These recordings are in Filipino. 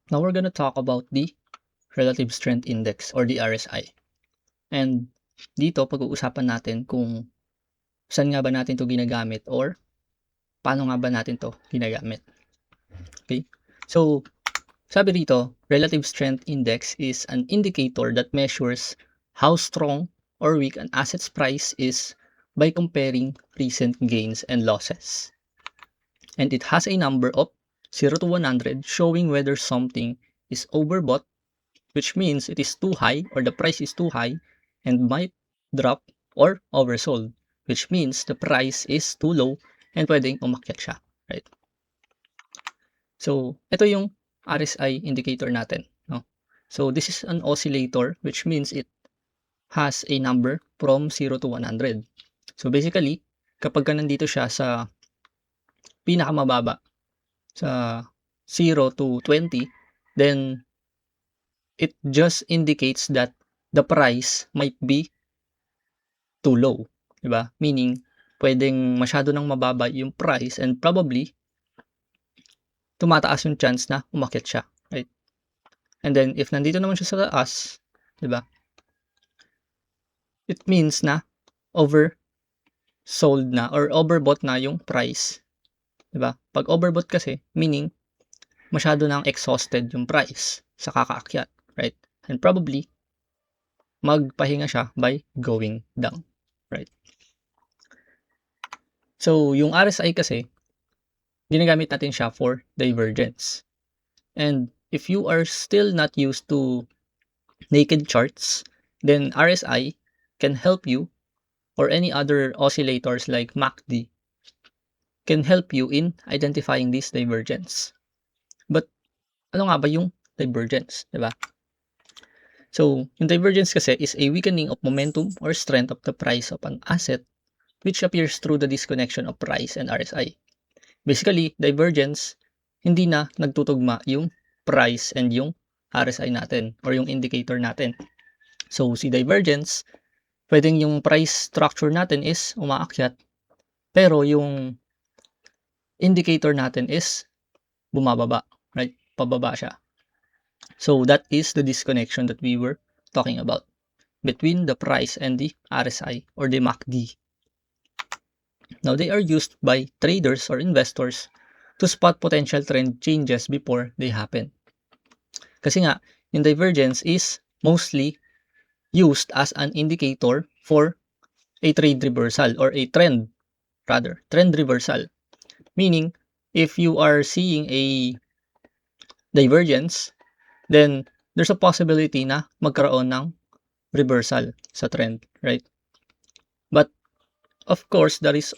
Now we're gonna talk about the Relative Strength Index or the RSI. And dito pag-uusapan natin kung saan nga ba natin 'to ginagamit or paano nga ba natin 'to ginagamit. Okay? So, sabi dito, Relative Strength Index is an indicator that measures how strong or weak an asset's price is by comparing recent gains and losses. And it has a number of 0 to 100 showing whether something is overbought, which means it is too high or the price is too high and might drop, or oversold, which means the price is too low and pwedeng umakyat siya, right? So, ito yung RSI indicator natin, no? So, this is an oscillator, which means it has a number from 0 to 100. So, basically, kapag nandito siya sa pinakamababa, sa 0 to 20, then it just indicates that the price might be too low, 'di ba? Meaning, pwedeng masyado nang mababa yung price and probably tumataas yung chance na umakyat siya, right? And then if nandito naman siya sa taas, 'di ba? It means na oversold na or overbought na yung price, 'di ba? Pag overbought kasi, meaning masyado nang exhausted yung price sa kakaakyat, right? And probably magpahinga siya by going down, right? So, yung RSI kasi, ginagamit natin siya for divergence. And if you are still not used to naked charts, then RSI can help you, or any other oscillators like MACD can help you in identifying this divergence. But ano nga ba yung divergence, di ba? So, yung divergence kasi is a weakening of momentum or strength of the price of an asset which appears through the disconnection of price and RSI. Basically, divergence, hindi na nagtutugma yung price and yung RSI natin or yung indicator natin. So, si divergence, pwedeng yung price structure natin is umaakyat, pero yung indicator natin is bumababa, right? Pababa siya. So, that is the disconnection that we were talking about between the price and the RSI or the MACD. Now, they are used by traders or investors to spot potential trend changes before they happen. Kasi nga, yung divergence is mostly used as an indicator for a trade reversal or a trend reversal. Meaning, if you are seeing a divergence, then there's a possibility na magkaroon ng reversal sa trend, right? But of course, that is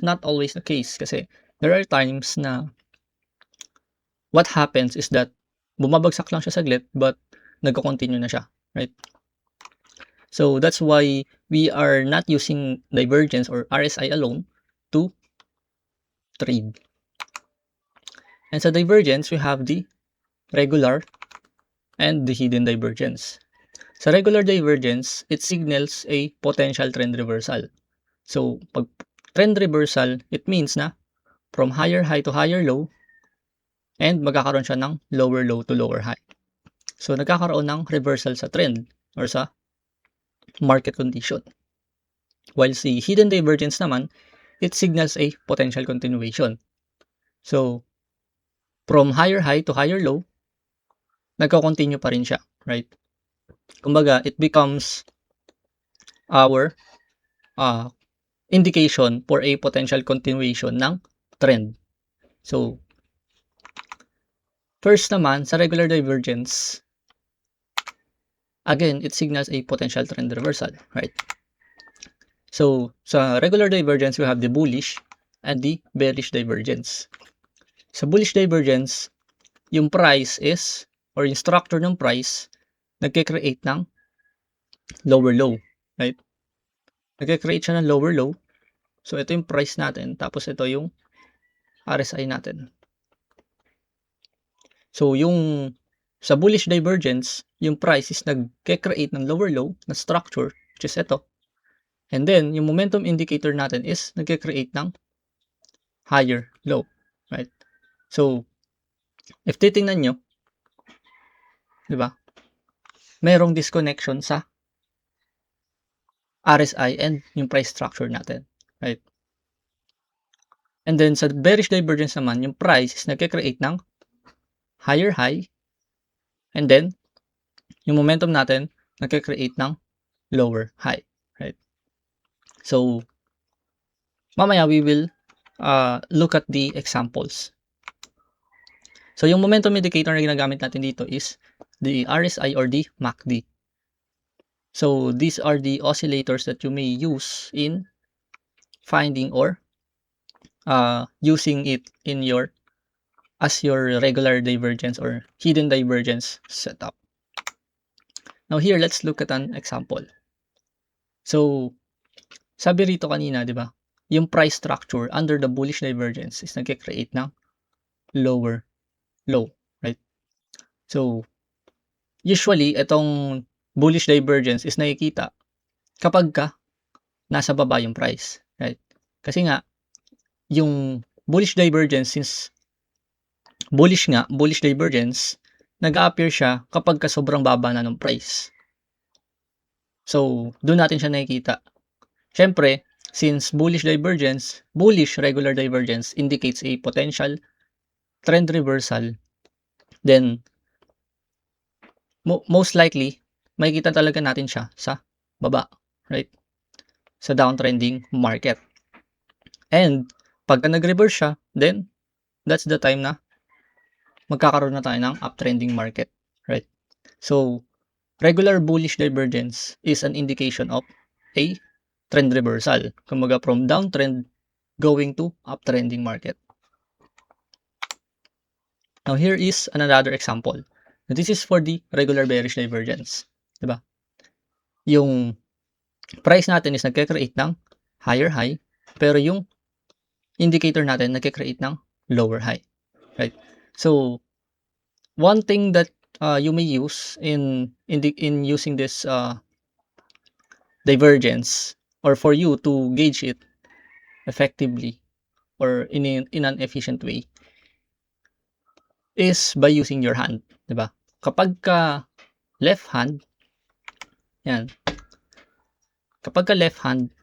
not always the case kasi there are times na what happens is that bumabagsak lang siya saglit but nagko-continue na siya, right? So that's why we are not using divergence or RSI alone to trade. And sa divergence, we have the regular and the hidden divergence. Sa regular divergence, it signals a potential trend reversal. So, pag trend reversal, it means na from higher high to higher low and magkakaroon siya ng lower low to lower high. So, nagkakaroon ng reversal sa trend or sa market condition. While si hidden divergence naman, it signals a potential continuation. So, from higher high to higher low, nagko-continue pa rin siya, right? Kumbaga, it becomes our indication for a potential continuation ng trend. So, first naman, sa regular divergence, again, it signals a potential trend reversal, right? So, sa regular divergence, we have the bullish and the bearish divergence. Sa bullish divergence, yung price is, or yung structure ng price, nagke-create ng lower low, right? Nagke-create siya ng lower low. So, ito yung price natin, tapos ito yung RSI natin. So, yung sa bullish divergence, yung price is nagke-create ng lower low na structure, which is ito. And then, yung momentum indicator natin is nagke-create ng higher low, right? So, if titingnan nyo, di ba, merong disconnection sa RSI and yung price structure natin, right? And then sa bearish divergence naman, yung price is nagke-create ng higher high, and then yung momentum natin nagke-create ng lower high, right? So mamaya we will look at the examples. So yung momentum indicator na ginagamit natin dito is the RSI or the MACD. So these are the oscillators that you may use in finding or using it in your as your regular divergence or hidden divergence setup. Now here, let's look at an example. So sabi rito kanina, di ba, yung price structure under the bullish divergence is nagke-create ng lower low, right? So usually itong bullish divergence is nakikita kapag nasa baba yung price, right? Kasi nga yung bullish divergence, since bullish divergence, nag-a-appear siya kapag sobrang baba na ng price. So doon natin siya nakikita. Syempre, since bullish regular divergence indicates a potential trend reversal, then most likely makikita talaga natin siya sa baba, right? Sa downtrending market. And pagka nag-reverse siya, then that's the time na magkakaroon na tayo ng uptrending market, right? So regular bullish divergence is an indication of a trend reversal, kumbaga from downtrend going to uptrending market. Now here is another example. This is for the regular bearish divergence, diba? Yung price natin is nagke-create ng higher high, pero yung indicator natin nagke-create ng lower high, right? So one thing that you may use in using this divergence, or for you to gauge it effectively or in an efficient way, is by using your hand, diba? Kapag left hand, yan. Kapag left hand,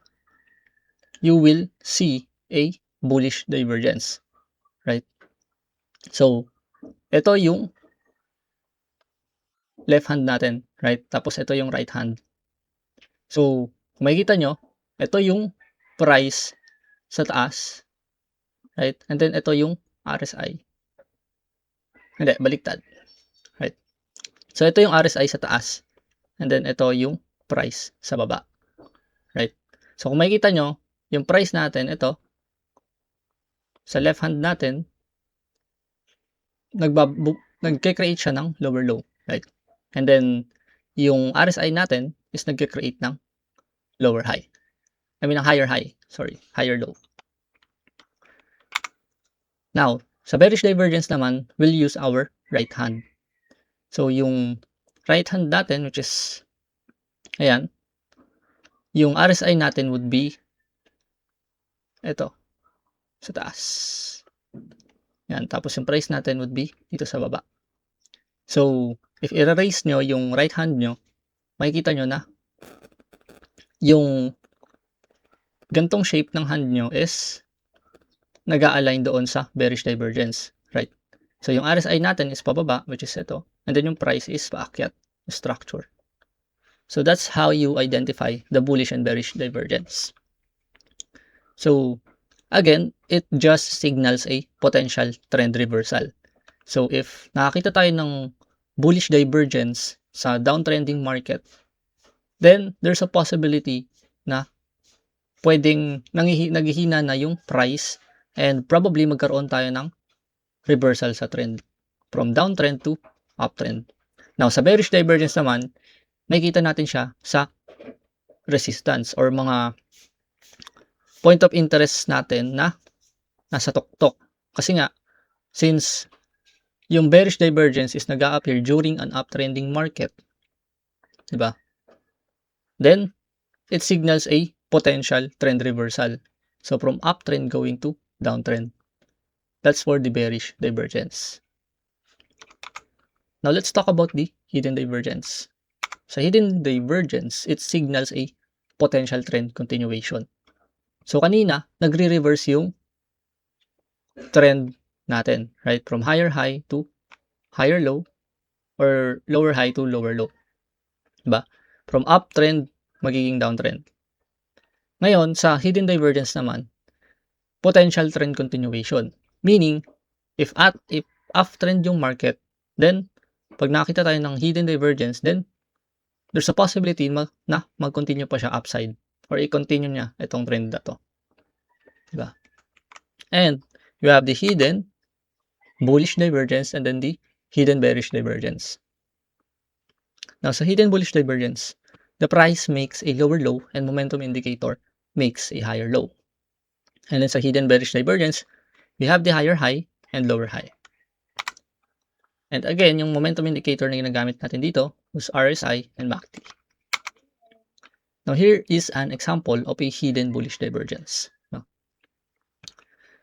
you will see a bullish divergence, right? So ito yung left hand natin, right? Tapos ito yung right hand. So kung makikita nyo, ito yung price sa taas, right? And then ito yung RSI. Hindi, baliktad, right? So ito yung RSI sa taas, and then ito yung price sa baba, right? So kung makikita nyo, yung price natin, ito sa left hand natin, nagke-create siya ng lower low, right? And then yung RSI natin is nagke-create ng lower high. I mean, higher high, sorry, higher low. Now, sa bearish divergence naman, we'll use our right hand. So yung right hand natin, which is ayan, yung RSI natin would be ito sa taas. Yan, tapos yung price natin would be dito sa baba. So if i-raise nyo yung right hand nyo, makikita nyo na yung gantong shape ng hand nyo is nag-a-align doon sa bearish divergence, right? So yung RSI natin is pababa, which is ito, and then yung price is paakyat, structure. So that's how you identify the bullish and bearish divergence. So again, it just signals a potential trend reversal. So if nakakita tayo ng bullish divergence sa downtrending market, then there's a possibility na pwedeng naghihina na yung price, and probably magkaroon tayo ng reversal sa trend from downtrend to uptrend. Now sa bearish divergence naman, makikita natin siya sa resistance or mga point of interest natin na nasa tuktok. Kasi nga, since yung bearish divergence is nag-a-appear during an uptrending market, diba? Then it signals a potential trend reversal. So from uptrend going to downtrend. That's for the bearish divergence. Now, let's talk about the hidden divergence. Sa hidden divergence, it signals a potential trend continuation. So, kanina, nagre-reverse yung trend natin, right? From higher high to higher low or lower high to lower low. Diba? From uptrend, magiging downtrend. Ngayon, sa hidden divergence naman, potential trend continuation. Meaning, if uptrend yung market, then, pag nakita tayo ng hidden divergence, then, there's a possibility na mag-continue pa siya upside or i-continue niya itong trend na to. Diba? And, you have the hidden bullish divergence and then the hidden bearish divergence. Now, sa hidden bullish divergence, the price makes a lower low and momentum indicator makes a higher low. And then sa hidden bearish divergence, we have the higher high and lower high. And again, yung momentum indicator na ginagamit natin dito was RSI and MACD. Now, here is an example of a hidden bullish divergence.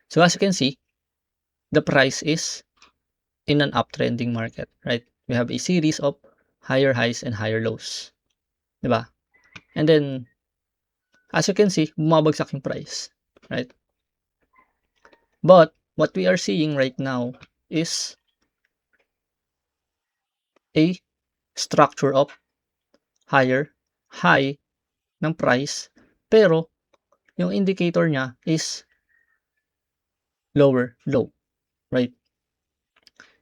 So, as you can see, the price is in an uptrending market, right? We have a series of higher highs and higher lows. Diba? And then, as you can see, bumabagsak yung price, right? But, what we are seeing right now is a structure of higher high ng price, pero yung indicator niya is lower low, right?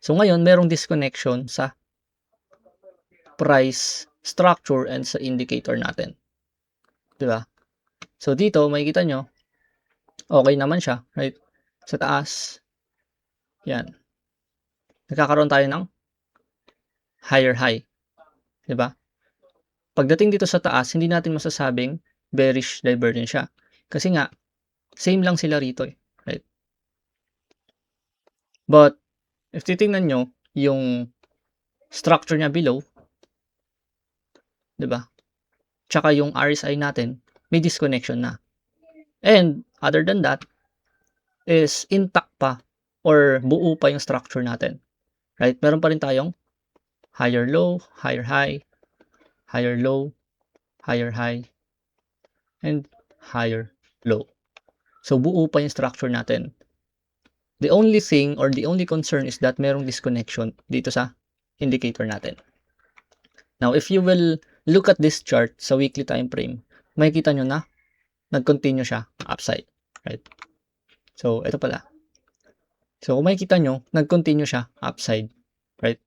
So, ngayon, merong disconnection sa price structure and sa indicator natin. Diba? So, dito, makikita nyo, okay naman siya, right? Sa taas, yan. Nagkakaroon tayo ng higher high. Diba? Pagdating dito sa taas, hindi natin masasabing bearish divergence siya. Kasi nga, same lang sila rito eh. Right? But, if titingnan nyo, yung structure niya below, diba? Tsaka yung RSI natin, may disconnection na. And, other than that, is intact pa or buo pa yung structure natin. Right? Meron pa rin tayong higher low, higher high, higher low, higher high, and higher low. So, buo pa yung structure natin. The only thing or the only concern is that merong disconnection dito sa indicator natin. Now, if you will look at this chart sa weekly time frame, makikita nyo na nag-continue siya upside. Right? So, ito pala. So, kung makikita nyo, nag-continue siya upside. Right?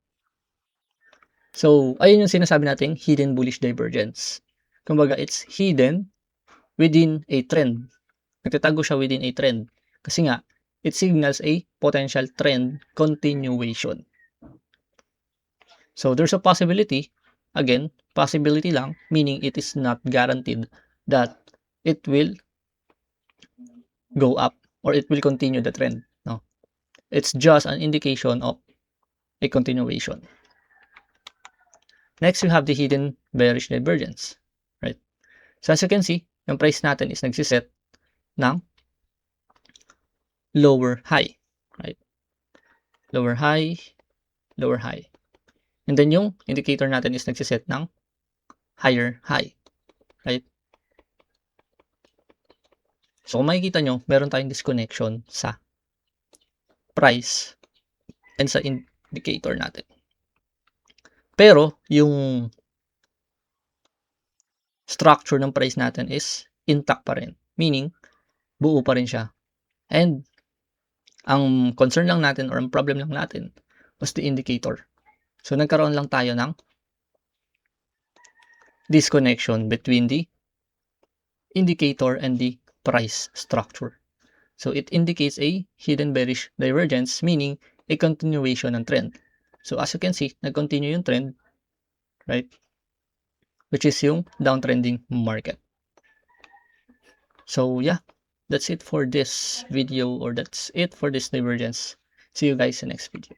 So, ayun yung sinasabi nating hidden bullish divergence. Kumbaga, it's hidden within a trend. Nagtatago siya within a trend. Kasi nga, it signals a potential trend continuation. So, there's a possibility, again, possibility lang, meaning it is not guaranteed that it will go up or it will continue the trend. No? It's just an indication of a continuation. Next, we have the hidden bearish divergence. Right? So, as you can see, yung price natin is nagsiset ng lower high. Right? Lower high, lower high. And then yung indicator natin is nagsiset ng higher high. Right? So, kung makikita nyo, meron tayong disconnection sa price and sa indicator natin. Pero, yung structure ng price natin is intact pa rin. Meaning, buo pa rin siya. And, ang concern lang natin or ang problem lang natin was the indicator. So, nagkaroon lang tayo ng disconnection between the indicator and the price structure. So, it indicates a hidden bearish divergence, meaning a continuation ng trend. So, as you can see, nag-continue yung trend, right? Which is yung downtrending market. So, yeah, that's it for this video or that's it for this divergence. See you guys in the next video.